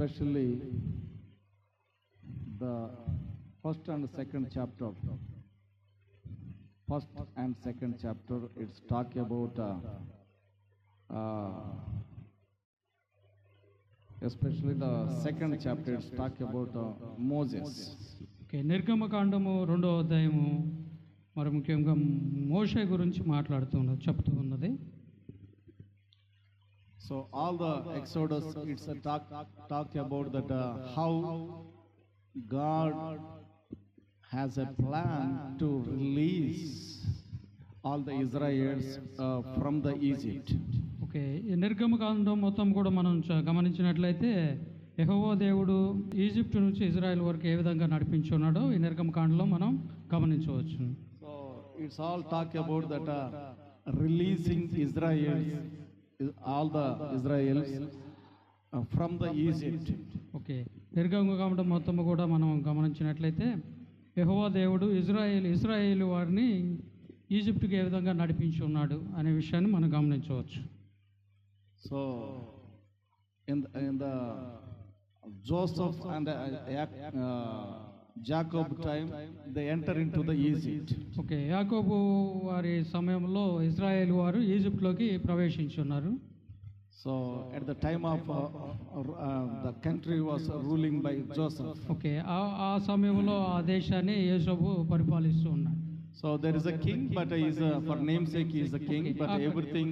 especially the first and second chapter. First and second chapter, it's talk about especially the second chapter, it's talk about Moses. Okay, నిర్గమకాండము 2వ అధ్యాయము మరి ముఖ్యంగా మోషే గురించి చెప్తూ ఉన్నది. So all the Exodus, it's a talk about that how God has a plan to release all the Israelites from the Egypt. Okay, ఈ నిర్గమకాండం మొత్తం కూడా మనం గమనించినట్లయితే యెహోవా దేవుడు ఈజిప్ట్ నుంచి ఇజ్రాయెల్ వరకు ఏ విధంగా నడిపించున్నాడో ఈ నిర్గమకాండంలో మనం గమనించవచ్చు. So it's all talk about that releasing Israelites, all the Israelites from the Egypt. Okay, నిర్గమకాండం మొత్తం కూడా మనం గమనించినట్లయితే యెహోవా దేవుడు ఇజ్రాయేలు వారిని ఈజిప్టుకి ఏ విధంగా నడిపించి ఉన్నాడు అనే విషయాన్ని మనం గమనించవచ్చు. So in the Joseph and Jacob time, they enter into the Egypt. Okay, యాకోబు వారి సమయంలో ఇజ్రాయేల్ వారు ఈజిప్ట్లోకి ప్రవేశించి ఉన్నారు. So at the time of the country was ruling by Joseph. Okay, ఆ సమయంలో ఆ దేశాన్ని యోసేపు పరిపాలిస్తూ ఉన్నాడు. So there is a king, but he is for namesake he is a king, but everything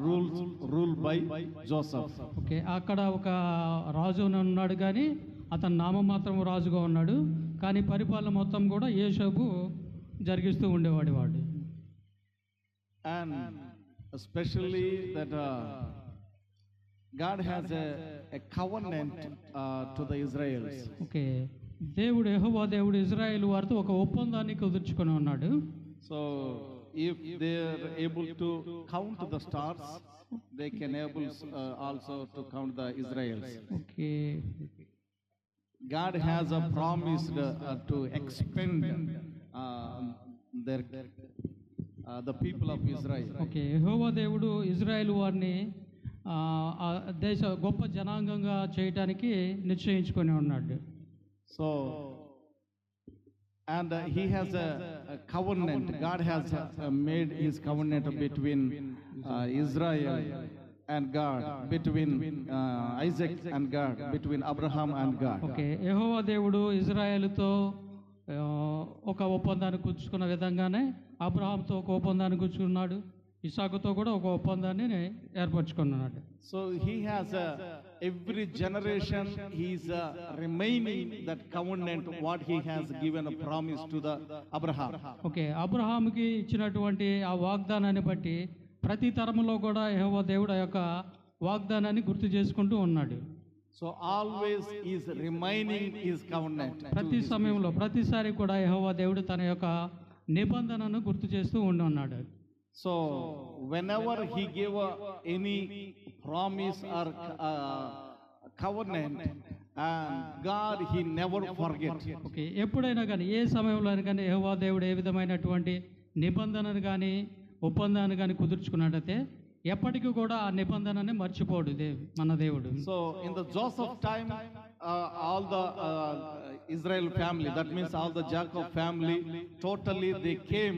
ruled by Joseph. Okay, అక్కడ ఒక రాజు ఉన్నాడు కానీ అతని నామం మాత్రం రాజుగా ఉన్నాడు, కానీ పరిపాలన మొత్తం కూడా యోసేపు జరిగిస్తూ ఉండేవాడు. And especially that God has a covenant to the Israelites. Okay, Jehovah దేవుడు ఇజ్రాయేల్ వారితో ఒక ఒప్పందాన్ని కుదుర్చుకొని ఉన్నాడు. So if they are able to count the stars, they can able also to count the Israelites. Okay, God has a promise to expand the people of Israel. Okay, Jehovah దేవుడు Israel వారిని దేశ గొప్ప జనాంగంగా చేయటానికి నిశ్చయించుకొని ఉన్నాడు. So and he has a covenant. God has made his covenant between Israel and God, between Isaac and God, between Abraham and God. Okay, Jehovah దేవుడు ఇజ్రాయేలుతో ఒక ఒప్పందాన్ని కూర్చుకున్న విధంగానే అబ్రహాంతో ఒక ఒప్పందాన్ని కూర్చుకున్నాడు, ఇసాకుతో కూడా ఒక ఒప్పందాన్ని ఏర్పరచుకున్నాడు. So he has every generation he is remaining that covenant what he has given a promise to the Abraham. Okay, అబ్రహాముకి ఇచ్చినటువంటి ఆ వాగ్దానాన్ని బట్టి ప్రతి తరములో కూడా యెహోవా దేవుడు ఆ యొక్క వాగ్దానాన్ని గుర్తు చేసుకుంటూ ఉన్నాడు. So always is remaining his covenant. ప్రతి సమయంలో ప్రతిసారి కూడా యెహోవా దేవుడు తన యొక్క నిబంధనను గుర్తు చేస్తూ ఉన్నాడు. So whenever he gave any promise or covenant, and God he never forget. Okay, ఎప్పుడైనా కానీ ఏ సమయంలో కానీ యెహోవా దేవుడు ఏ విధమైనటువంటి నిబంధనను కానీ ఒప్పందాన్ని కానీ కుదుర్చుకున్నట్టయితే ఎప్పటికీ కూడా ఆ నిబంధనని మర్చిపోడు మన దేవుడు. So in the Joseph time, all the Israel family, that means all the Jacob family, totally they came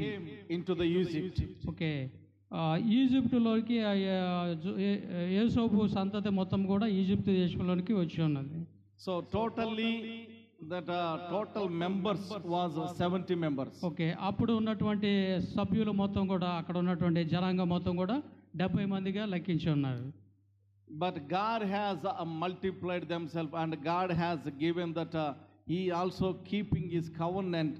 into the Egypt. Okay, ఈజిప్టులోకి యోసేపు సంతతి మొత్తం కూడా ఈజిప్ట్ దేశంలోనికి వచ్చి ఉన్నది. So totally that total members was 70 members. Okay, అప్పుడు ఉన్నటువంటి సభ్యులు మొత్తం కూడా అక్కడ ఉన్నటువంటి జనాంగం మొత్తం కూడా 70 మందిగా లెక్కించి ఉన్నారు. But God has multiplied themselves, and God has given that he also keeping his covenant,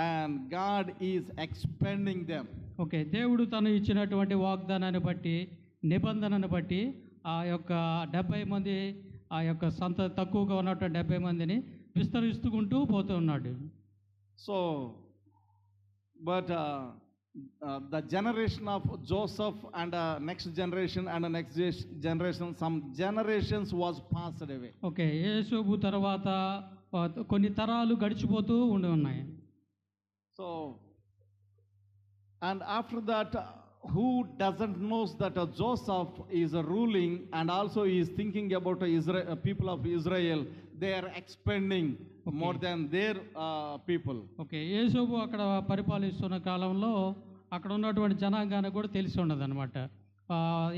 and God is expanding them. Okay, దేవుడు తను ఇచ్చినటువంటి వాగ్దానాన్ని బట్టి నిబంధనను బట్టి ఆ యొక్క 70 మంది ఆ యొక్క తక్కువగా ఉన్నటువంటి 70 మందిని విస్తరిస్తుకుంటూ పోతూ ఉన్నాడు. So but the generation of Joseph and next generation and the next generation, some generations was passed away. Okay, యోసేపు తర్వాత కొన్ని తరాలు గడిచిపోతూ ఉన్నాయి. So and after that who doesn't knows that Joseph is ruling and also he is thinking about Israel, people of Israel, they are expanding more than their people. Okay, యేసోబు అక్కడ పరిపాలిస్తున్న కాలంలో అక్కడ ఉన్నటువంటి జనాంగానికి కూడా తెలిసి ఉండదు అనమాట,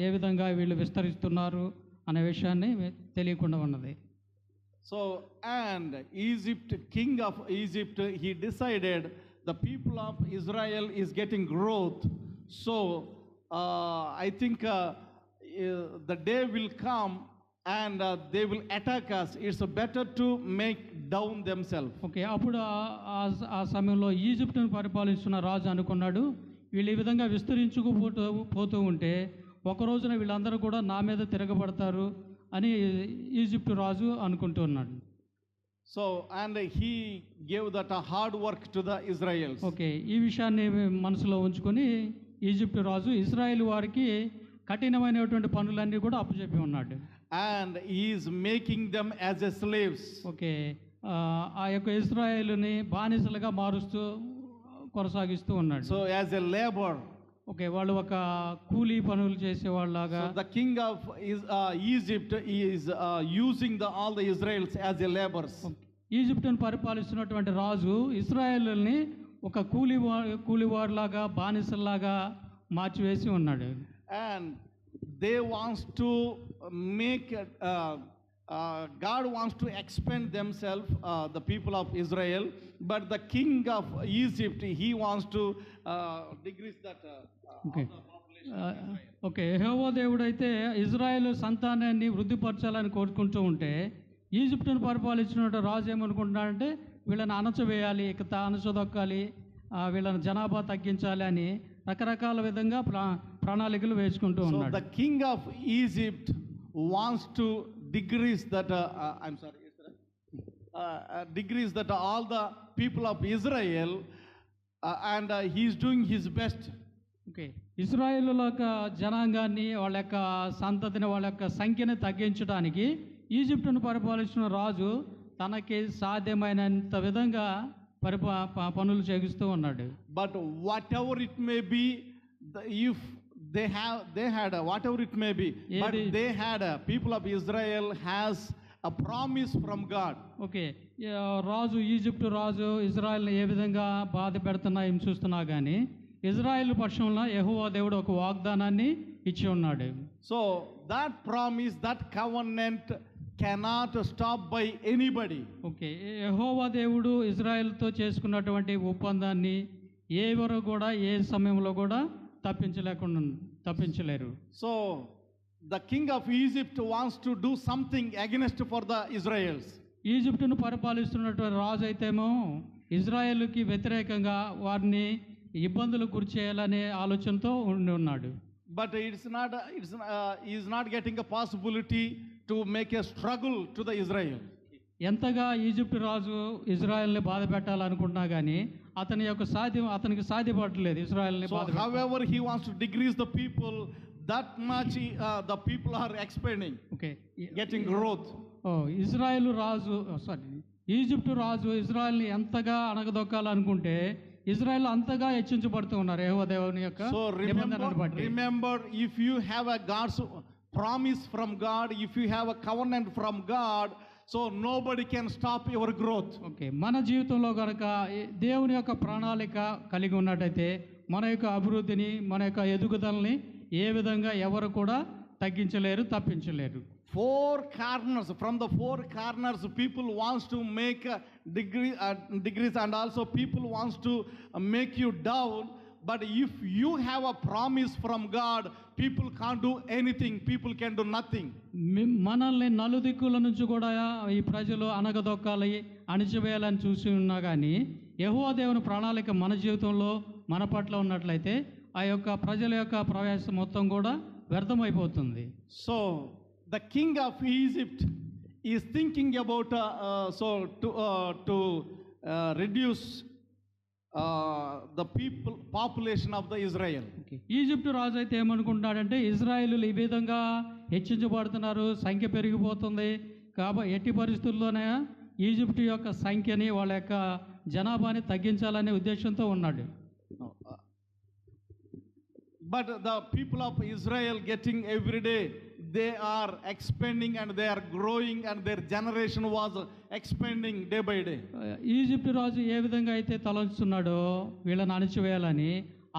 ఏ విధంగా వీళ్ళు విస్తరిస్తున్నారు అనే విషయాన్ని తెలియకుండా ఉన్నది. So, and Egypt, king of Egypt, he decided the people of Israel is getting growth. So, I think the day will come and they will attack us. It's better to make down themselves. Okay, అప్పుడు ఆ సమయంలో ఈజిప్టును పరిపాలిస్తున్న రాజు అనుకున్నాడు, వీళ్ళు ఈ విధంగా విస్తరించుకుపోతూ ఉంటే ఒక రోజున వీళ్ళందరూ కూడా నా మీద తిరగబడతారు అని ఈజిప్టు రాజు అనుకుంటూ ఉన్నాడు. So, and he gave that a hard work to the Israelites. Okay, ఈ విషయాన్ని మనసులో ఉంచుకొని ఈజిప్టు రాజు ఇజ్రాయెల్ వారికి కఠినమైనటువంటి పనులన్నీ కూడా అప్పచెప్పి ఉన్నాడు. And he is making them as a slaves. Okay, ఆ యొక్క ఇజ్రాయేలుని బానిసలుగా మారుస్తూ కొనసాగిస్తూ ఉన్నాడు. So, as a labor. Okay, వాళ్ళు ఒక కూలీ పనులు చేసేవాళ్ళలాగా. So the king of Egypt is using all the Israelites as a laborers. ఈజిప్టును పరిపాలిస్తున్నటువంటి రాజు ఇజ్రాయేలుని ఒక కూలివారులాగా బానిసల్లాగా మార్చివేసి ఉన్నాడు. And they wants to make God wants to expand themselves, the people of Israel, but the king of Egypt, he wants to decrease that. Okay, Jehovah దేవుడు అయితే Israel సంతానాన్ని వృద్ధిపరచాలని కోరుకుంటూ ఉంటే ఈజిప్టును పరిపాలించిన రాజు ఏమనుకుంటున్నాడంటే వీళ్ళని అణచవేయాలి, ఇక అణచదొక్కాలి, వీళ్ళని జనాభా తగ్గించాలి అని రకరకాల విధంగా ప్రణాళికలు వేసుకుంటూ ఉన్నాడు. So the king of Egypt wants to decrease that decrease that all the people of Israel and he is doing his best. Okay, Israel యొక్క జనాంగాన్ని, వాళ్ళ యొక్క సంతతిని, వాళ్ళ యొక్క సంఖ్యను తగ్గించడానికి ఈజిప్టును పరిపాలిస్తున్న రాజు తనకి సాధ్యమైనంత విధంగా పనులు చేస్తూ ఉన్నాడు. But whatever it may be, if they had whatever it may be, but they had people of Israel has a promise from God. Okay, రాజు ఈజిప్టు రాజు ఇజ్రాయెల్ని ఏ విధంగా బాధ పెడుతున్నా హింసిస్తున్నా కానీ ఇజ్రాయెల్ పక్షంలో యెహోవా దేవుడు ఒక వాగ్దానాన్ని ఇచ్చి ఉన్నాడు. So that promise, that covenant cannot stop by anybody. Okay, Jehovah దేవుడు ఇజ్రాయెల్తో చేసుకున్నటువంటి ఒప్పందాన్ని ఎవరు కూడా ఏ సమయంలో కూడా తప్పించలేరు. So the king of Egypt wants to do something against for the Israels. ఈజిప్టును పరిపాలిస్తున్నటువంటి రాజు అయితేమో ఇజ్రాయెల్కి వ్యతిరేకంగా వారిని ఇబ్బందులకు గురి చేయాలనే ఆలోచనతో ఉన్నాడు. But he is not getting a possibility to make a struggle to the Israel. ఎంతగా ఈజిప్ట్ రాజు ఇజ్రాయెల్ని బాధ పెట్టాలనుకుంటున్నా కానీ అతనికి సాధ్యపడలేదు ఇజ్రాయెల్ని బాధ. However, he wants to decrease the people, that much the people are expanding. Okay, getting growth. Egypt రాజు ఇజ్రాయెల్ని ఎంతగా అణగదొక్కాలనుకుంటే Israel అంతగా హెచ్చించబడుతూ ఉన్నారు యెహోవా దేవుని యొక్క నిబంధనను బట్టి. Remember, if you have a God's promise from God, if you have a covenant from God, so nobody can stop your growth. Okay, మన జీవితంలో కనుక దేవుని యొక్క ప్రణాళిక కలిగి ఉన్నట్టయితే మన యొక్క అభివృద్ధిని, మన యొక్క ఎదుగుదలని ఏ విధంగా ఎవరు కూడా తగ్గించలేరు, తప్పించలేరు. From the four corners people wants to make degrees and also people wants to make you down. But if you have a promise from God, people can't do anything, people can do nothing. మనల్ని నలుదిక్కుల నుంచి కూడా ఈ ప్రజలు అనగదొక్కాలి, అణిచివేయాలని చూసి ఉన్నా కానీ యెహోవా దేవుని ప్రణాళిక మన జీవితంలో మన పట్ల ఉన్నట్లయితే ఆ యొక్క ప్రజల యొక్క ప్రయాసం మొత్తం కూడా వ్యర్థమైపోతుంది. So the king of Egypt is thinking about to reduce the population of the Israel. Egypt రాజు అయితే ఏమనుకుంటున్నాడంటే ఇజ్రాయేలు ఈ విధంగా హెచ్చించబడుతున్నారు, సంఖ్య పెరిగిపోతుంది కాబట్టి ఎట్టి పరిస్థితుల్లోనే ఈజిప్టు యొక్క సంఖ్యని, వాళ్ళ యొక్క జనాభాని తగ్గించాలనే ఉద్దేశంతో ఉన్నాడు. But the people of Israel getting every day, they are expanding and they are growing and their generation was expanding day by day. Egypt రాజు ఏ విధంగా అయితే తలంచుతున్నాడో వీళ్ళని అణిచివేయాలని,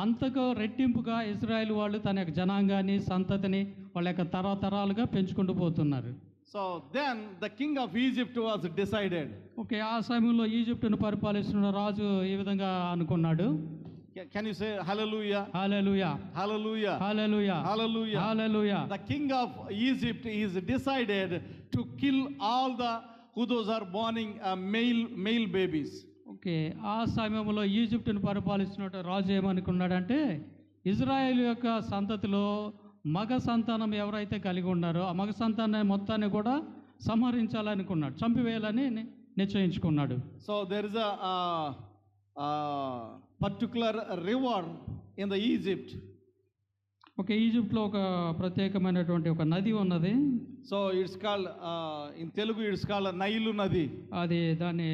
అంతకు రెట్టింపుగా ఇజ్రాయెల్ వాళ్ళు తన యొక్క జనాంగాన్ని, సంతతిని వాళ్ళ యొక్క తరతరాలుగా పెంచుకుంటూ పోతున్నారు. So then the king of Egypt was decided. Okay, ఆ సమయంలో ఈజిప్టును పరిపాలిస్తున్న రాజు ఈ విధంగా అనుకున్నాడు. Can you say hallelujah? Hallelujah, Hallelujah. Hallelujah, Hallelujah. Hallelujah. The king of Egypt is decided to kill all the who those are borning male babies. Okay, ఆ సమయంలో ఈజిప్టును పరిపాలిస్తున్న రాజు ఏమనుకున్నాడంటే, Israel యొక్క సంతతిలో మగ సంతానం ఎవరైతే కలిగి ఉన్నారో ఆ మగ సంతానం మొత్తాన్ని కూడా సంహరించాలనుకున్నాడు, చంపివేయాలని నిశ్చయించుకున్నాడు. So there is a particular river in the Egypt. Okay, ఈజిప్ట్లో ఒక ప్రత్యేకమైనటువంటి ఒక నది ఉన్నది. So it's called in Telugu it's called Nailu Nadi. అది దాన్ని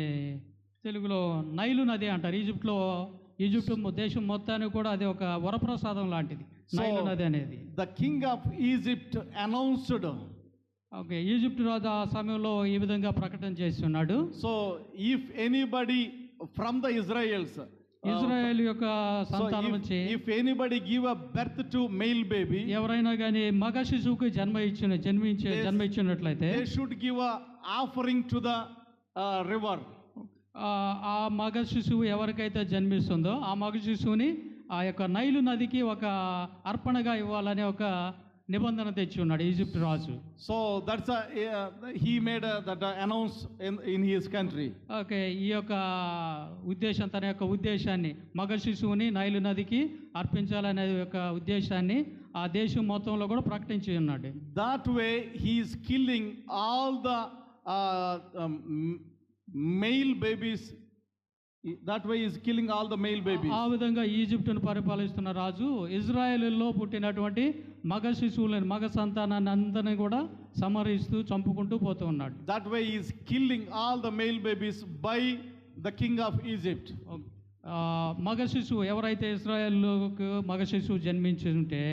తెలుగులో నైలు నది అంటారు. ఈజిప్టు దేశం మొత్తానికి కూడా అది ఒక వరప్రసాదం లాంటిది నైలు నది అనేది. The king of Egypt announced. Okay, Egypt రాజు ఆ సమయంలో ఈ విధంగా ప్రకటన చేస్తున్నాడు. So if anybody from the Israels, Israel యొక్క సంతానం నుంచి if anybody give a birth to male baby, ఎవరైనా కానీ మగ శిశువుకి జన్మించినట్లయితే they should give a offering to the river. ఆ మగ శిశువు ఎవరికైతే జన్మిస్తుందో ఆ మగ శిశువుని ఆ యొక్క నైలు నదికి ఒక అర్పణగా ఇవ్వాలనే ఒక నిబంధన తెచ్చి ఉన్నాడు Egypt Raju. So that's he made that announce in his country. Okay, ఈ యొక్క ఉద్దేశం, తన యొక్క ఉద్దేశాన్ని మగ శిశువుని నైలు నదికి అర్పించాలనే యొక్క ఉద్దేశాన్ని ఆ దేశం మొత్తంలో కూడా ప్రకటించి ఉన్నాడు. That way he is killing all the male babies. That way is killing all the male babies. ఆ విధంగా ఈజిప్టును పరిపాలిస్తున్న రాజు ఇజ్రాయెల్లో పుట్టినటువంటి మగ శిశువులను, మగ సంతానాన్ని అందరినీ కూడా సంహరిస్తూ చంపుకుంటూ పోతూ ఉన్నాడు. That way he is killing all the male babies by the king of Egypt. మగ శిశువు ఎవరైతే ఇజ్రాయెల్కు మగ శిశువు జన్మించి ఉంటే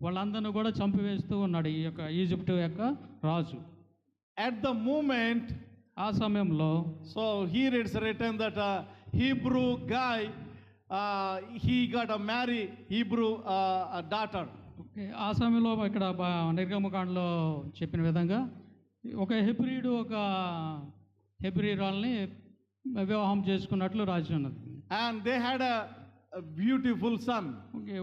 వాళ్ళందరినీ కూడా చంపివేస్తూ ఉన్నాడు ఈ యొక్క ఈజిప్టు యొక్క రాజు. At the moment, ఆ సమయంలో so here it's written that Hebrew guy he got a marry Hebrew daughter. ఆ సమయంలో ఇక్కడ నిర్గమకాండలో చెప్పిన విధంగా ఒక హెబ్రీరాల్ని వివాహం చేసుకున్నట్లు రాసి ఉన్నది. And they had a beautiful సన్.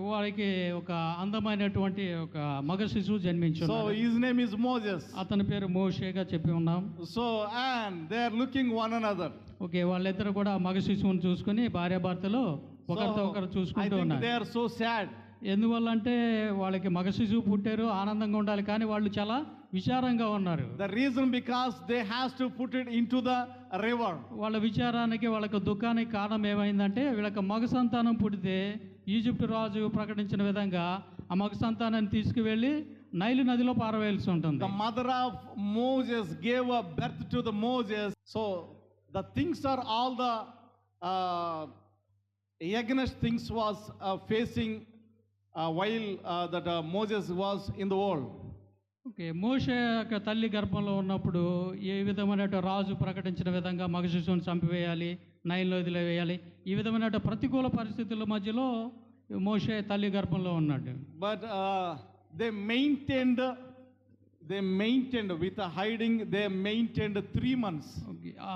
వారికి ఒక అందమైనటువంటి ఒక మగ శిశువు జన్మించాడు. So his name is Moses. అతని పేరు మోషేగా చెప్పి ఉన్నాం. So and they are looking one another. Okay, వాళ్ళిద్దరు కూడా మగ శిశువుని చూసుకుని భార్యాభర్తలు ఒకరితో ఒకరు చూసుకుంటూ ఉన్నారు. They are so sad. ఎందువల్ల అంటే వాళ్ళకి మగ శిశువు పుట్టారు, ఆనందంగా ఉండాలి, కానీ వాళ్ళు చాలా విచారంగా ఉన్నారు. The reason because they has to put it into the river. వాళ్ళ విచారానికి, వాళ్ళకి దుఃఖానికి కారణం ఏమైందంటే వీళ్ళకి మగ సంతానం పుట్టితే ఈజిప్ట్ రాజు ప్రకటించిన విధంగా ఆ మగ సంతానాన్ని తీసుకువెళ్ళి నైలు నదిలో పారవేయాల్సి ఉంటుంది. The mother of Moses gave a birth to the Moses. So the things are all the against things was facing while that Moses was in the world. Okay, మోషే యొక్క తల్లి గర్భంలో ఉన్నప్పుడు ఏ విధమైన రాజు ప్రకటించిన విధంగా మగ శిశువుని చంపివేయాలి, నైల్లో వదిలివేయాలి, ఈ విధమైన ప్రతికూల పరిస్థితుల మధ్యలో మోషే తల్లి గర్భంలో ఉన్నాడు. But they maintained with a hiding, they maintained 3 months.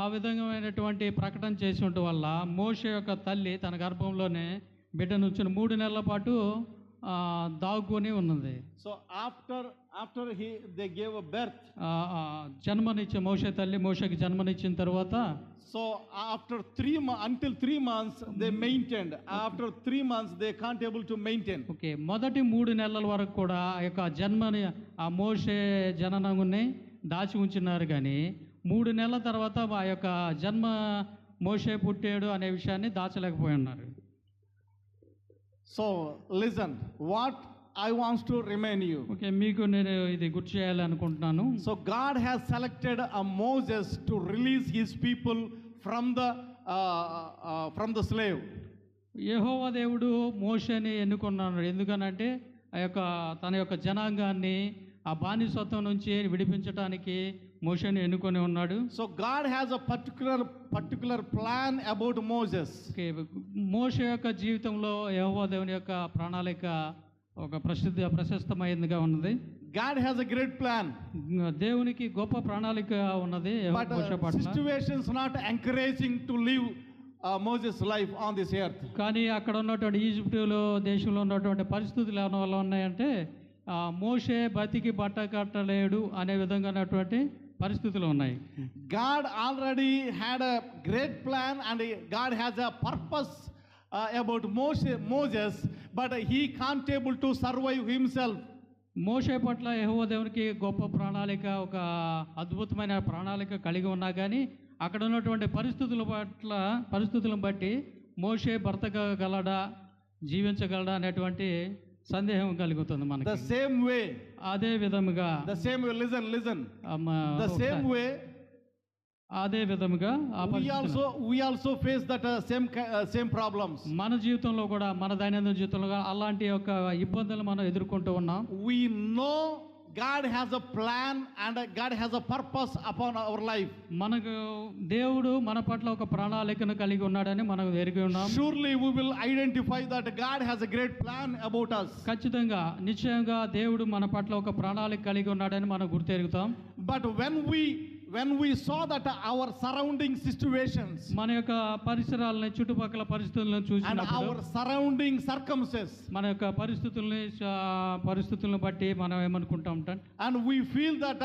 ఆ విధమైనటువంటి ప్రకటన చేసి ఉండటం వల్ల మోషే యొక్క తల్లి తన గర్భంలోనే బిడ్డను ఉంచిన 3 నెలల పాటు దాగుకొని ఉన్నది. So after they gave a birth, జన్మనిచ్చే మోషే తల్లి మోషేకి జన్మనిచ్చిన తర్వాత, so after 3 months they maintained. After 3 months they can't able to maintain. Okay, మొదటి 3 నెలల వరకు కూడా ఆ యొక్క జన్మని ఆ మోషే జననాన్ని దాచి ఉంచున్నారు, కానీ 3 నెలల తర్వాత ఆ యొక్క జన్మ మోషే పుట్టాడు అనే విషయాన్ని దాచలేకపోయి ఉన్నారు. So listen what I want to remind you. Okay, మీకు నేను ఇది గుర్తు చేయాలి అనుకుంటున్నాను. So God has selected a Moses to release his people from the slave. యెహోవా దేవుడు మోషేని ఎన్నుకున్నాడు. ఎందుకనంటే ఆ యొక్క తన యొక్క జనాంగాన్ని ఆ బానిసత్వం నుంచి విడిపించడానికి మోషేని ఎన్నుకొని ఉన్నాడు. So God has a particular plan about Moses. Okay, మోషే యొక్క జీవితంలో యెహోవా దేవుని యొక్క ప్రణాళిక ఒక ప్రశస్తమైనదిగా ఉన్నది. God has a great plan. దేవునికి గొప్ప ప్రణాళిక ఉన్నది But మోషే పట్ల. situations not encouraging to live Moses' life on this earth. కానీ అక్కడ ఉన్నటువంటి ఈజిప్టులో దేశంలో ఉన్నటువంటి పరిస్థితులు ఏమైనా వల్ల ఉన్నాయంటే మోషే బతికి బట్ట కట్టలేడు అనే విధంగా ఉన్నటువంటి పరిస్థితులు ఉన్నాయి. God already had a great plan and God has a purpose about Moses, but he can't able to survive himself. మోషే పట్ల యెహోవా దేవునికి గొప్ప ప్రణాళిక, ఒక అద్భుతమైన ప్రణాళిక కలిగి ఉన్నా కానీ అక్కడ ఉన్నటువంటి పరిస్థితులను బట్టి మోషే బ్రతకగలడా, జీవించగలడా అనేటువంటి సందేహం కలుగుతుంది మనకి. The same way, అదే విధముగా listen. The same way, అదే విధముగా we also face that same problems. మన జీవితంలో కూడా, మన దైనందిన జీవితంలో కూడా అలాంటి యొక్క ఇబ్బందులు మనం ఎదుర్కొంటూ ఉన్నాం. We know God has a plan and God has a purpose upon our life. మనకు దేవుడు మన పట్ల ఒక ప్రణాళికను కలిగి ఉన్నాడని మనం ఎరిగి ఉన్నాం. Surely we will identify that God has a great plan about us. ఖచ్చితంగా, నిశ్చయంగా దేవుడు మన పట్ల ఒక ప్రణాళిక కలిగి ఉన్నాడని మనం గుర్తెరుగుతాం. But when we saw that our surrounding situations మన యొక్క పరిసరాలని, చుట్టుపక్కల పరిస్థితులను and చూసినప్పుడు, our surrounding circumstances, మన యొక్క పరిస్థితులను బట్టి మనం ఏమనుకుంటా ఉంటాం, and we feel that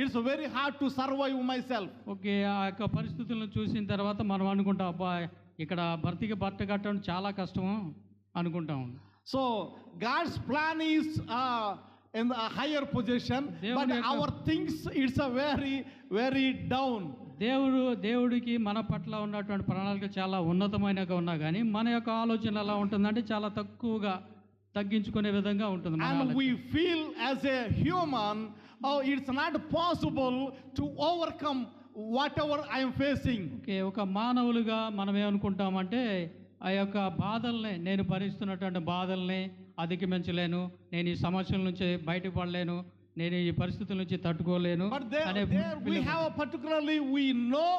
it's very hard to survive myself. Okay, ఆ యొక్క పరిస్థితులను చూసిన తర్వాత మనం అనుకుంటాం, అబ్బా ఇక్కడ భర్తీకి బట్ట కట్టడం చాలా కష్టం అనుకుంటాం. So God's plan is in the higher position, but our things it's a very down. దేవుడికి మన పట్ల ఉన్నటువంటి ప్రణాళిక చాలా ఉన్నతమైనగా ఉన్నా కానీ మన యొక్క ఆలోచన ఎలా ఉంటుందంటే చాలా తగ్గించుకునే విధంగా ఉంటుంది. And we feel as a human, it's not possible to overcome whatever I am facing. Okay, ఒక మానవులుగా మనం ఏమనుకుంటామంటే ఆ యొక్క బాధల్ని, నేను భరిస్తున్నటువంటి బాధల్ని అధిగమించలేను, నేను ఈ సమస్యల నుంచి బయటపడలేను, నేను ఈ పరిస్థితుల నుంచి తట్టుకోలేను. But there we have a particularly, we know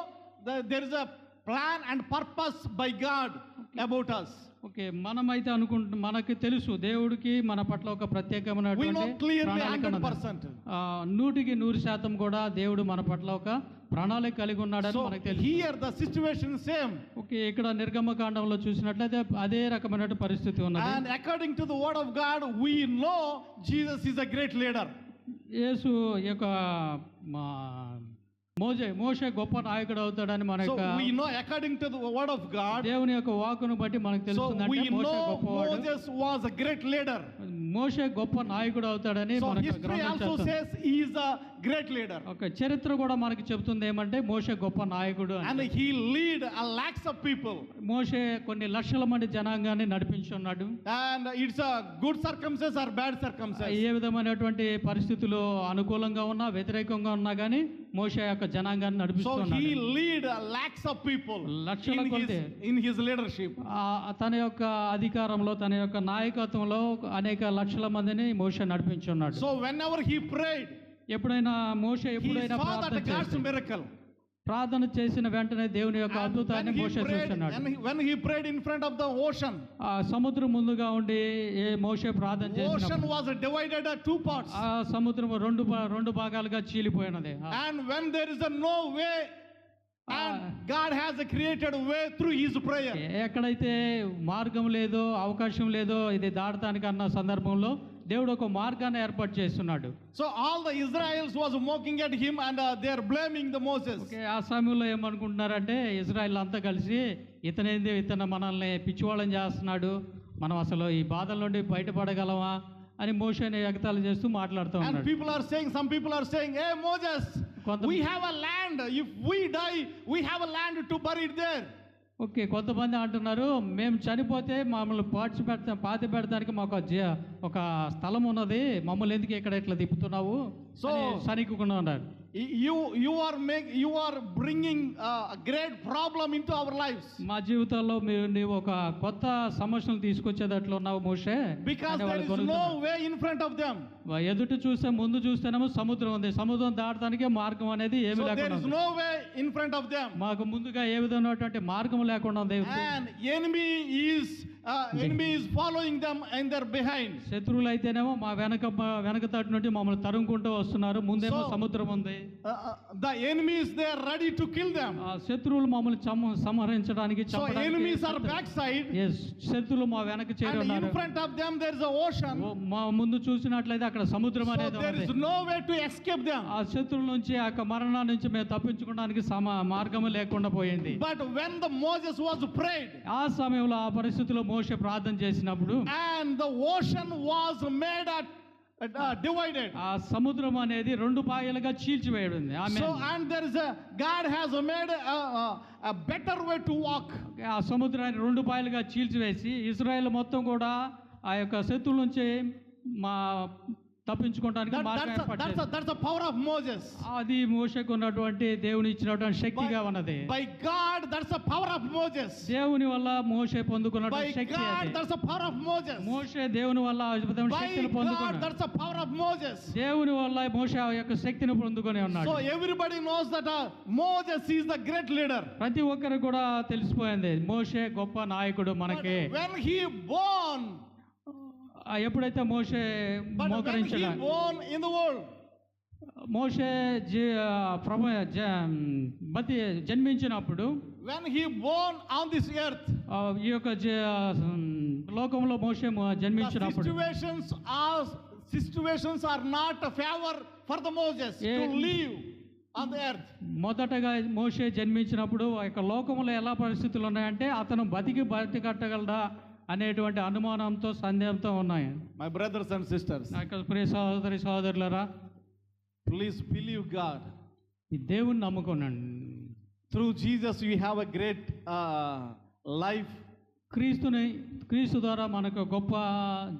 that there is a plan and purpose by God about us. Okay, మనమైతే మనకి తెలుసు దేవుడికి మన పట్ల ఒక ప్రత్యేకమైనటువంటి 100% కూడా దేవుడు మన పట్ల ఒక ప్రణాళిక కలిగి ఉన్నాడని మనకు తెలుసు. Here the situation same. Okay, ఇక్కడ నిర్గమకాండంలో చూసినట్లయితే అదే రకమైన పరిస్థితి ఉన్నది. And according to the word of God, we know Jesus is a great leader. యేసు యొక్క మోషే గొప్ప నాయకుడు అవుతాడని మన యొక్క, so we know according to the word of God, దేవుని యొక్క వాక్కును బట్టి మనకు తెలుస్తుందంటే we మోషే know గొప్పవాడు, Moses was a great leader. మోషే గొప్ప నాయకుడు అవుతాడని So మనకు history గ్రంథం also చెప్తుంది. says he is a great leader. Okay, చరిత్ర కూడా మనకి చెప్తుంది ఏమంటే మోషే గొప్ప నాయకుడు అని. And he lead a lakhs of people. మోషే కొన్ని లక్షల మంది జనాంగాన్ని నడిపించున్నాడు. And it's a good circumstances or bad circumstances. ఏ విధమైనటువంటి పరిస్థితులు అనుకూలంగా ఉన్నా వ్యతిరేకంగా ఉన్నా కానీ మోషే యొక్క జనాంగాన్ని So నడిపిస్తున్నాడు. he lead lakhs of people లక్షల కొద్ది in his leadership. తన యొక్క అధికారంలో, తన యొక్క నాయకత్వంలో అనేక లక్షల మందిని మోషే నడిపించున్నాడు. So whenever he prayed, ఎప్పుడైనా మోషే he ఎప్పుడైనా saw that God's miracle. ప్రార్థన చేసిన వెంటనే దేవుని యొక్క And అద్భుతాన్ని మోషే చూస్తున్నాడు. when he prayed in front of the ocean, ఆ సముద్రం ముందుగా ఉండి మోషే ప్రార్థన ocean చేసినప్పుడు was divided at two parts. ఆ సముద్రం రెండు భాగాలుగా చీలిపోయినది. And when there is no way, and God has created a way through his prayer. ఎక్కడైతే మార్గం లేదో, అవకాశం లేదో ఇది దాటడానికి అన్న సందర్భంలో దేవుడు ఒక మార్గాన్ని ఏర్పాటు చేస్తున్నాడు. So all the Israelites was mocking at him and they are blaming the Moses. Okay, ఆ సమయంలో ఏమనుకుంటున్నారంటే ఇజ్రాయెల్ అంతా కలిసి ఇతను మనల్ని పిచ్చివాళ్ళని చేస్తున్నాడు, మనం అసలు ఈ బాధల నుండి బయటపడగలమా అని మోషేని ఎగతాళి చేస్తూ మాట్లాడుతూ And ఉన్నాడు. some people are saying, hey Moses, we have a land, if we die we have a land to bury it there. Okay, కొంతమంది అంటున్నారు మేము చనిపోతే మమ్మల్ని పాతి పెడతానికి మాకు ఒక స్థలం ఉన్నది, మమ్మల్ని ఎందుకు ఇక్కడ ఇట్లా తిప్పుతున్నావు So సనికుకుండా ఉన్నారు. you are bringing a great problem into our lives. మా జీవితాల్లో నీవు ఒక కొత్త సమస్యలు తీసుకొచ్చేటట్లు ఉన్నావు మోషే. Because there is no way in front of them. ఎదుటి చూస్తే ముందు చూస్తేనేమో సముద్రం ఉంది, సముద్రం దాటడానికి మార్గం అనేది ఏమి So there లేకుండా is no way in front of them. మాకు ముందుగా ఏ విధమైనటువంటి మార్గం లేకుండా ఉంది. And enemy is following them and they're behind. శత్రువులు అయితేనేమో మా వెనక తట్టు నుండి మమ్మల్ని తరుముకుంటూ వస్తున్నారు, ముందేమో సముద్రం ఉంది. The enemies, they are ready to kill them. ఆ శత్రువులు మమ్మల్ని సంహరించడానికి So enemies are backside. శత్రువులు మా వెనక చేరి And ఉన్నారు. in front of them there is a ocean. మా ముందు చూసినట్లయితే అక్కడ సముద్రం So అనేది there is ఉంది. no way to escape them. ఆ శత్రువుల నుంచి ఆ మరణం నుంచి మేము తప్పించుకోవడానికి మార్గము లేకుండా పోయింది. But when the Moses was prayed, ఆ సమయంలో ఆ పరిస్థితిలో మోషే ప్రార్థన చేసినప్పుడు and the ocean was made divided. ఆ సముద్రం అనేది రెండు భాగాలుగా చీల్చివేయబడింది. So and there is God has made a better way to walk. ఆ సముద్రాన్ని రెండు భాగాలుగా చీల్చివేసి ఇశ్రాయేల్ మొత్తం కూడా ఆ యొక్క శత్రువుల నుంచి తప్పించుకోవడానికి మార్గం ఏర్పాటు చేశారు. That's the power of Moses. అది మోషేకు ఉన్నటువంటి దేవుని ఇచ్చినటువంటి శక్తిగా ఉన్నది. By God, that's the power of Moses. దేవుని వల్ల మోషే పొందుకున్నటువంటి By శక్తి God, అది. that's the power of Moses. మోషే దేవుని వల్ల అద్భుతమైన By శక్తిని God, పొందుకున్నాడు. that's the power of Moses. దేవుని వల్ల మోషే ఆ యొక్క శక్తిని పొందుకొని ఉన్నాడు. So everybody knows that Moses is the great leader. ప్రతి ఒక్కరికి కూడా తెలిసిపోయింది మోషే గొప్ప నాయకుడు మనకి. But when he born, ఎప్పుడైతే మోషే మోకరించాడు, in the world, మోషే జన్మించినప్పుడు, when he born on this earth, ఈ యొక్క లోకంలో మోషే జన్మించినప్పుడు situations are not a favor for the Moses to live on the earth. మొదటగా మోషే జన్మించినప్పుడు ఆ యొక్క లోకంలో ఎలా పరిస్థితులు ఉన్నాయంటే అతను బతికట్టగలడా అనేటువంటి అనుమానంతో సందేహంతో ఉన్నాయి. My brothers and sisters, నా యొక్క ప్రియ సహోదరి సహోదరులారా, please believe God. ఈ దేవుని నమ్ముకోనండి. Through Jesus we have a great life. క్రీస్తు ద్వారా మనకు గొప్ప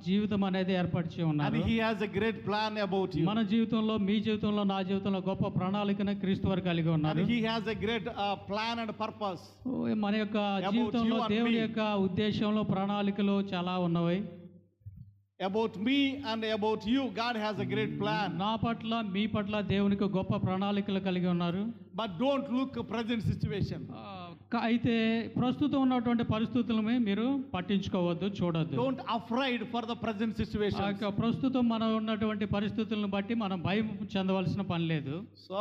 జీవితం అనేది ఏర్పరిచి ఉన్నారు. And he has a great plan about you. మన జీవితంలో, మీ జీవితంలో, నా జీవితంలో గొప్ప ప్రణాళికను క్రీస్తు వారు కలిగి ఉన్నారు. And he has a great plan and purpose. మన యొక్క జీవితంలో దేవుని యొక్క ఉద్దేశంలో ప్రణాళికలు చాలా ఉన్నవి. About me and about you, God has a great plan. నా పట్ల, మీ పట్ల దేవునికి గొప్ప ప్రణాళికలు కలిగి ఉన్నారు. But don't look present situation. అయితే ప్రస్తుతం ఉన్నటువంటి పరిస్థితులను మీరు పట్టించుకోవద్దు, చూడొద్దు. Don't afraid for the present situation. ప్రస్తుతం మనం ఉన్నటువంటి పరిస్థితులను బట్టి మనం భయం చెందవలసిన పని లేదు. So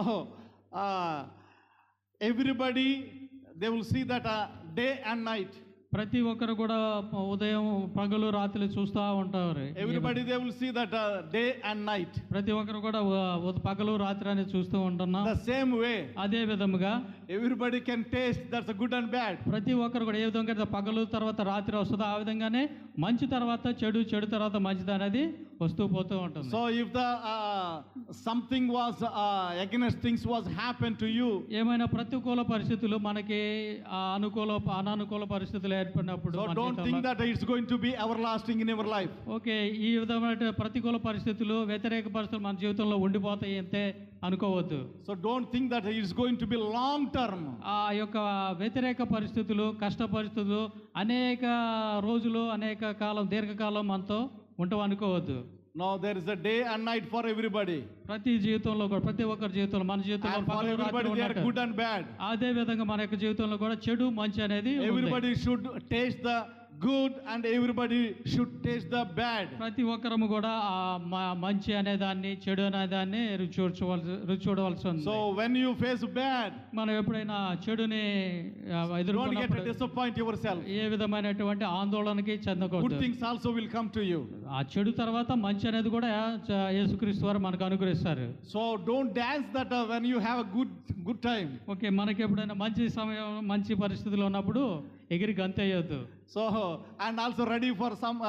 everybody, they will see that day and night. ప్రతి ఒక్కరు కూడా ఉదయం పగలు రాత్రి చూస్తూ ఉంటారు. Everybody, they will see that day and night. ప్రతి ఒక్కరు కూడా పగలు రాత్రి అని చూస్తూ ఉంటున్నాం. The same way, అదే విధముగా everybody can taste that's a good and bad. ప్రతి ఒక్కరు కూడా ఏ విధంగా పగలు తర్వాత రాత్రి వస్తుందో ఆ విధంగానే మంచి తర్వాత చెడు, చెడు తర్వాత మంచిది అనేది వస్తూ పోతూ ఉంటుంది. So if the something was against things was happened to you, ఏమైనా ప్రతికూల పరిస్థితులు మనకి అనానుకూల పరిస్థితులు ఏర్పడినప్పుడు, so don't think that it's going to be everlasting in your life. Okay, ఈ విధమైన ప్రతికూల పరిస్థితులు, వ్యతిరేక పరిస్థితులు మన జీవితంలో ఉండిపోతాయి అంతే అనుకోవద్దు. So don't think that it's going to be long term. ఆ యొక్క వ్యతిరేక పరిస్థితులు, కష్ట పరిస్థితులు అనేక రోజులు, అనేక కాలం, దీర్ఘకాలం మనతో ఉంటాం అనుకోవద్దు. No, there is a day and night for everybody. ప్రతి జీవితంలో కూడా, ప్రతి ఒక్కరి జీవితంలో, మన జీవితంలో And for everybody they are good and bad. అదే విధంగా మన యొక్క జీవితంలో కూడా చెడు మంచి అనేది everybody should taste the good and everybody should taste the bad. ప్రతి ఒక్కరము కూడా మంచి అనే దాన్ని, చెడు అనే దాన్ని రుచి చూడవలసి ఉంది. So when you face bad, మనం ఎప్పుడైనా చెడుని don't get to disappoint yourself. ఏ విధమైనటువంటి ఆందోళనకి చెందకూడదు. Good things also will come to you. ఆ చెడు తర్వాత మంచి అనేది కూడా యేసుక్రీస్తు వారు మనకు అనుగ్రహిస్తారు. So don't dance that when you have a good time. Okay, మనకి ఎప్పుడైనా మంచి సమయం, మంచి పరిస్థితులు ఉన్నప్పుడు ఎగిరి గంతేయొద్దు. So and also ready for some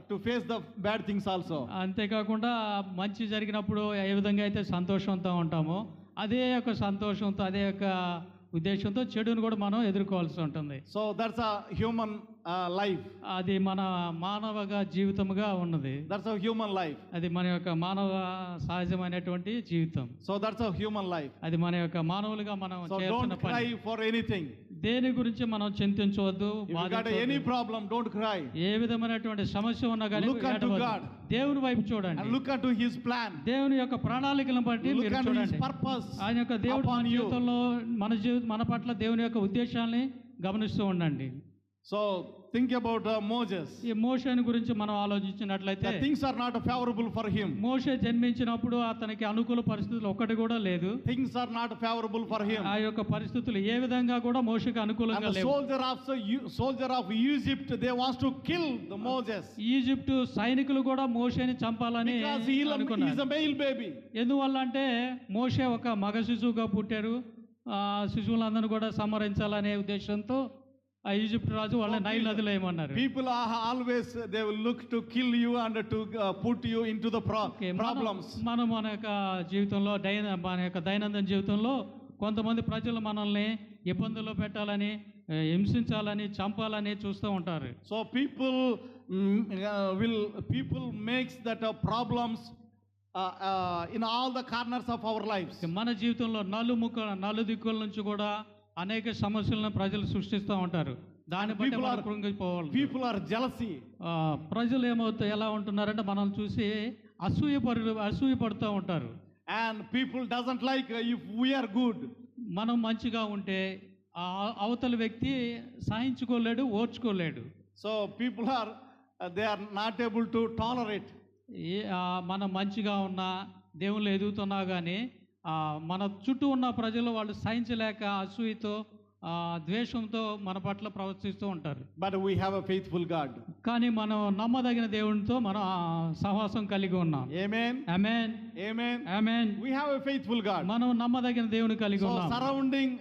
to face the bad things also. అంతేకాకుండా మంచి జరిగినప్పుడు ఏ విధంగా అయితే సంతోషంతో ఉంటామో అదే యొక్క సంతోషంతో, అదే యొక్క ఉద్దేశంతో చెడును కూడా మనం ఎదుర్కోవాల్సి ఉంటుంది. So that's a human life. అది మన మానవగా జీవితముగా ఉన్నది. That's a human life. అది మన యొక్క మానవ సహజమైనటువంటి జీవితం. So that's a human life. అది మన యొక్క మానవులుగా మనం So చేయాల్సిన don't పని. cry for anything. దేని గురించి మనం చింతించవద్దు, If you got బాధించవద్దు. any problem, don't cry. ఏ విధమైనటువంటి సమస్య ఉన్నా కానీ Look unto ఏడవద్దు. God. దేవుని వైపు చూడండి. And look unto His plan. దేవుని యొక్క ప్రణాళికలను బట్టి Look మీరు unto His చూడండి. purpose ఆయన యొక్క దేవుడు upon మన you. జీవితంలో మన పట్ల దేవుని యొక్క ఉద్దేశాలని గమనిస్తూ ఉండండి. So think about Moses. ఈ మోషేని గురించి మనం ఆలోచించినట్లయితే The things are not favorable for him. మోషే జన్మించినప్పుడు అతనికి అనుకూల పరిస్థితులు ఒక్కటి కూడా లేదు. Things are not favorable for him. ఆ యొక్క పరిస్థితులు ఏ విధంగా కూడా మోషేకి And అనుకూలంగా the లేవు. soldier of Egypt, they wants to kill the Moses Egypt సైనికులు కూడా మోషేని చంపాలని because he is అనుకున్నారు. a male baby. ఎందువల్ల అంటే మోషే ఒక మగ శిశువుగా పుట్టారు. ఆ శిశువులందరూ కూడా సంహరించాలనే ఉద్దేశంతో ఆ ఈజిప్ట్ రాజు వాళ్ళని నైల్ నదిలో ఏమన్నారు. People are always they will look to kill you and to put you into the problems. మనం మన యొక్క జీవితంలో మన యొక్క దైనందిన జీవితంలో కొంతమంది ప్రజలు మనల్ని ఇబ్బందుల్లో పెట్టాలని, హింసించాలని, చంపాలని చూస్తూ ఉంటారు. So people makes that problems in all the corners of our lives. మన జీవితంలో నలు దిక్కుల నుంచి కూడా అనేక సమస్యలను ప్రజలు సృష్టిస్తూ ఉంటారు. దాన్ని బట్టి మనం కృంగిపోవాలి. People are jealousy. ప్రజలు ఎలా ఉంటున్నారంటే మనం చూసి అసూయపడుతూ ఉంటారు. And people doesn't like if we are good. మనం మంచిగా ఉంటే అవతల వ్యక్తి సహించుకోలేడు, ఓర్చుకోలేడు. So people are they are not able to tolerate. మనం మంచిగా ఉన్నా, దేవుళ్ళు ఎదుగుతున్నా కానీ మన చుట్టూ ఉన్న ప్రజలు వాళ్ళు సహించలేక అసూయతో, ద్వేషంతో మన పట్ల ప్రవర్తిస్తూ ఉంటారు. But we have a faithful God. కానీ మనం నమ్మదగిన దేవునితో మనం సహవాసం కలిగి ఉన్నాం. Amen. Amen. Amen. Amen. We have a faithful God. మనం నమ్మదగిన దేవుని కలిగి So ఉన్నాం. surrounding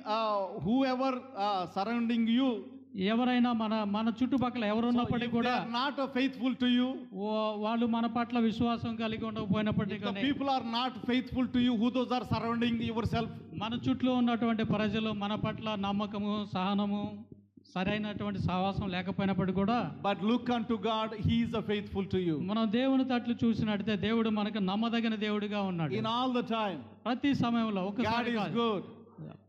whoever surrounding you, ఎవరైనా మన చుట్టుపక్కల ఎవరున్నప్పటికీ if they కూడా are not faithful to you, వాళ్ళు మన పట్ల విశ్వాసం కలిగి ఉండకపోయినప్పటికీ if the కానీ people are not faithful to you, who those are surrounding yourself, మన చుట్టూ ఉన్నటువంటి ప్రజలు మన పట్ల నమ్మకము, సహనము, సరైనటువంటి సహవాసం లేకపోయినప్పటికీ కూడా, but look unto God, He is faithful to you. మనం దేవుని తట్లు చూసినట్లయితే దేవుడు మనకు నమ్మదగిన దేవుడిగా ఉన్నాడు. In all the time, ప్రతి సమయంలో God ఒకసారి is కాదు, good.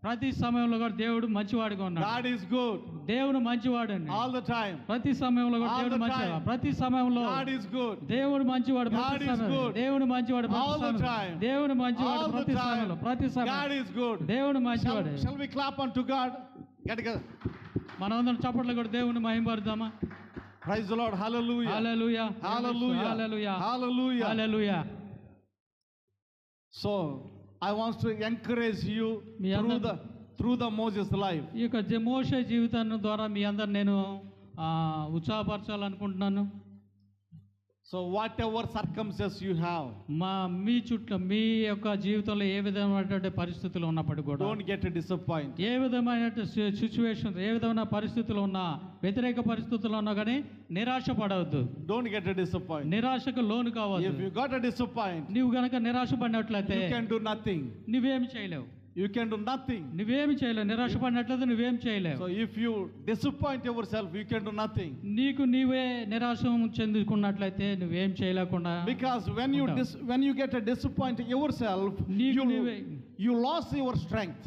ప్రతి సమయంలో కూడా దేవుడు మంచివాడిగా ఉన్నాడు. God is good. దేవుడు మంచివాడు అండి. All the time. ప్రతి సమయంలో కూడా All దేవుడు the మంచివాడు. time. ప్రతి సమయంలో God is good. దేవుడు మంచివాడు. God ప్రతి is సమయంలో good. దేవుడు మంచివాడు. ప్రతి All the సమయంలో time. దేవుడు మంచివాడు. All the ప్రతి time. సమయంలో ప్రతి God సమయంలో is good. దేవుడు మంచివాడు. Shall we clap unto God? మనమందరం చప్పట్లు కూడా దేవుని మహిమపరుద్దామా? Praise the Lord. Hallelujah. Hallelujah. Hallelujah. Hallelujah. Hallelujah. Hallelujah. So I want to encourage you through the Moses life. ఈ యొక్క మోషే జీవితాన్ని ద్వారా మీ అందరు నేను ఉత్సాహపరచాలనుకుంటున్నాను. So whatever circumstances you have, మీ చుట్టూ మీ యొక్క జీవితంలో ఏ విధమైనటువంటి పరిస్థితులు ఉన్నప్పటికీ కూడా don't get disappointed. ఏ విధమైన సిచ్యువేషన్స్, ఏ విధమైన పరిస్థితులు ఉన్నా, వ్యతిరేక పరిస్థితులు ఉన్నా కానీ నిరాశ పడవద్దు. Don't get disappointed. నిరాశకు లోను కావద్దు. If you got a disappoint, నువ్వు గనక నిరాశ పడినట్లయితే you can do nothing. నువ్వేమి చేయలేవు. You can do nothing. నువ్వేమి చేయలేవు. నిరాశ పడినట్లయితే నువ్వేం చేయలేవు. So if you disappoint yourself, you can do nothing. నీకు నీవే నిరాశ చెందుకున్నట్లయితే నువ్వేం చేయలేకుండా, Because when you get a disappoint yourself, you lost your strength.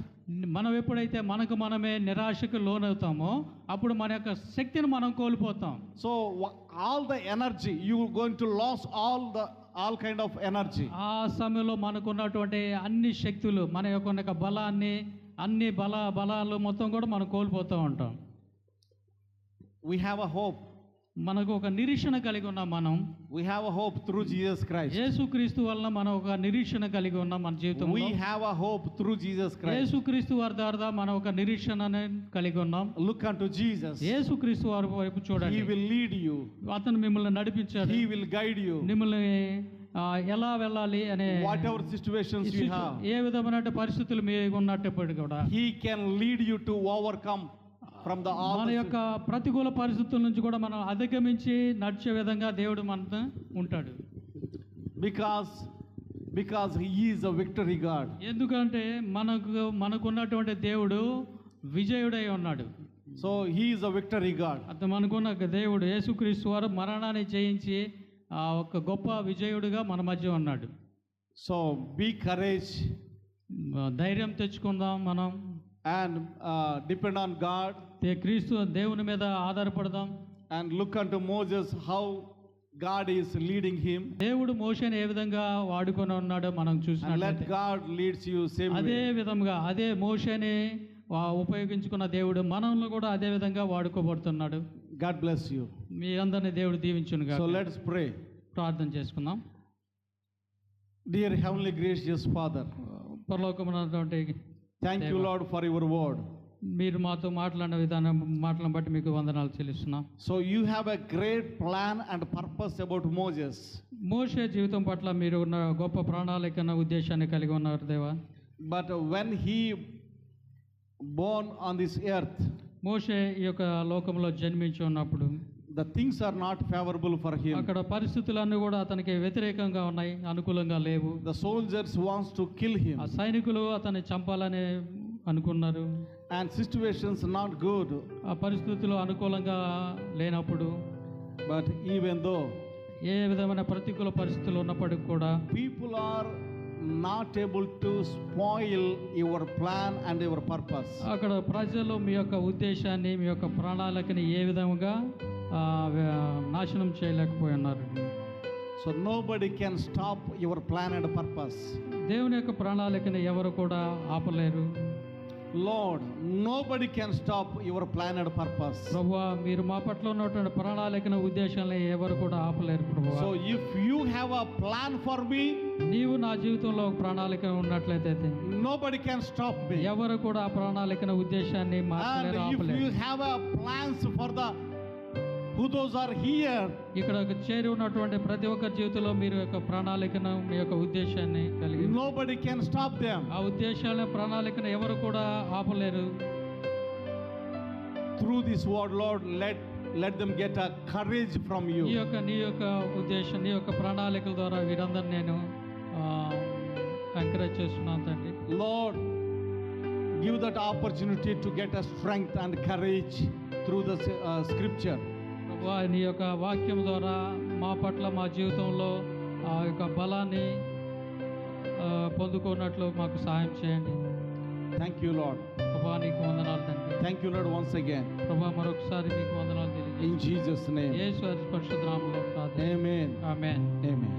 మనం ఎప్పుడైతే మనకు మనమే నిరాశకు లోనవుతామో అప్పుడు మన యొక్క శక్తిని మనం కోల్పోతాం. So all the energy you are going to lose all kind of energy. ఆ సమయంలో మనకు ఉన్నటువంటి అన్ని శక్తులు, మన యొక్క బలాన్ని, అన్ని బలాలు మొత్తం కూడా మనం కోల్పోతూ ఉంటాం. We have a hope. మనకు ఒక నిరీక్షణ కలిగి ఉన్నాం. మనం We have a hope through Jesus Christ. యేసుక్రీస్తు వలన మనం ఒక నిరీక్షణ కలిగి ఉన్నాం మన జీవితంలో. We have a hope through Jesus Christ. యేసుక్రీస్తు వారి ద్వారా మనం ఒక నిరీక్షణని కలిగి ఉన్నాం. Look unto Jesus. యేసుక్రీస్తు వారి వైపు చూడండి. He will lead you. అతను మిమ్మల్ని నడిపించాడు. He will guide you. మిమ్మల్ని ఎలా వెళ్ళాలి అనే whatever situations you have, ఏ విధమైన పరిస్థితులు మీకు ఉన్నప్పటికీ కూడా He can lead you to overcome from the all. మన యొక్క ప్రతికూల పరిస్థితుల నుంచి కూడా మనం అధిగమించి నడిచే విధంగా దేవుడు మనతో ఉంటాడు. Because He is a victory God. ఎందుకంటే మనకున్నటువంటి దేవుడు విజయుడై ఉన్నాడు. So he is a victory God. అతను అనుకున్న దేవుడు యేసుక్రీస్తు వారు మరణాన్ని జయించి ఆ ఒక గొప్ప విజయుడిగా మన మధ్య ఉన్నాడు. So be courage ధైర్యం తెచ్చుకుందాం మనం, and depend on God, క్రీస్తు దేవుని మీద ఆధారపడదాం. and look unto Moses how God is leading him, దేవుడు మోషేని ఏ విధంగా వాడుకొని ఉన్నాడో మనం and let చూసినట్లయితే God leads you same అదే way. విధంగా అదే మోషేని ఉపయోగించుకున్న దేవుడు మనల్ని కూడా అదే విధంగా వాడుకోబడుతున్నాడు. God bless you. మీ అందరిని దేవుడు దీవించునుగా. So let's pray. ప్రార్థన చేసుకుందాం. Dear heavenly gracious Father, పరలోకమున్నటువంటి thank you Lord for your word. మీరు మాతో మాట్లాడిన మాటలను బట్టి మీకు వందనాలు చెల్లిస్తున్నాం. So you have a great plan and purpose about Moses. మోషే జీవితం పట్ల మీరు ఉన్న గొప్ప ప్రణాళికన ఉద్దేశాన్ని కలిగి ఉన్నారు దేవా. But when he born on this earth, మోషే ఈ యొక్క లోకంలో జన్మించి ఉన్నప్పుడు the things are not favorable for him. అక్కడ పరిస్థితులన్నీ కూడా అతనికి వ్యతిరేకంగా ఉన్నాయి, అనుకూలంగా లేవు. The soldiers wants to kill him, ఆ సైనికులు అతన్ని చంపాలని అనుకున్నారు. and situations not good. ఆ పరిస్థితులు అనుకూలంగా లేనప్పుడు But even though ఏ విధమైన ప్రతికూల పరిస్థితులు ఉన్నప్పటికీ కూడా people are not able to spoil your plan and your purpose, అక్కడ ప్రజలు మీ యొక్క ఉద్దేశాన్ని మీ యొక్క ప్రణాళికని ఏ విధంగా నాశనం చేయలేకపోయి ఉన్నారు. so nobody can stop your plan and purpose. దేవుని యొక్క ప్రణాళికని ఎవరు కూడా ఆపలేరు. Lord, nobody can stop your plan and purpose. ప్రభువా, మీరు మా పట్ల ఉన్నటువంటి ప్రణాళికను ఉద్దేశాలను ఎవరు కూడా ఆపలేరు ప్రభువా. So if you have a plan for me, నీవు నా జీవితంలో ఒక ప్రణాళిక ఉన్నట్లయితే nobody can stop me. ఎవరు కూడా ఆ ప్రణాళికను ఉద్దేశాన్ని And మార్చలేరు, if ఆపలేరు. you have a plans for the who those are here, ఇక్కడ చేరి ఉన్నటువంటి ప్రతి ఒక్కరి జీవితంలో మీరు యొక్క ప్రణాళికను మీ యొక్క ఉద్దేశాన్ని కలిగి nobody can stop them. ఆ ఉద్దేశాలను ప్రణాళికను ఎవరు కూడా ఆపలేరు. Through this word, Lord, let them get a courage from నీ you. యొక్క ఉద్దేశం, నీ యొక్క ప్రణాళికల ద్వారా వీరందరినీ నేను ఎంకరేజ్ చేస్తున్నాను తండ్రి. Lord, give that opportunity to get a strength and courage through the scripture. ప్రభువా, నీ యొక్క వాక్యం ద్వారా మా పట్ల మా జీవితంలో ఆ యొక్క బలాన్ని పొందుకున్నట్లు మాకు సహాయం చేయండి. Thank you, Lord. ప్రభువా, నీకు వందనాలు తండ్రి. Thank you, Lord, once again. ప్రభువా, మరొకసారి మీకు వందనాలు In తెలియజేస్తున్నాను. Jesus' name. యేసు పరిశుద్ధ నామములో ప్రార్థన. Amen. ఆమేన్. Amen.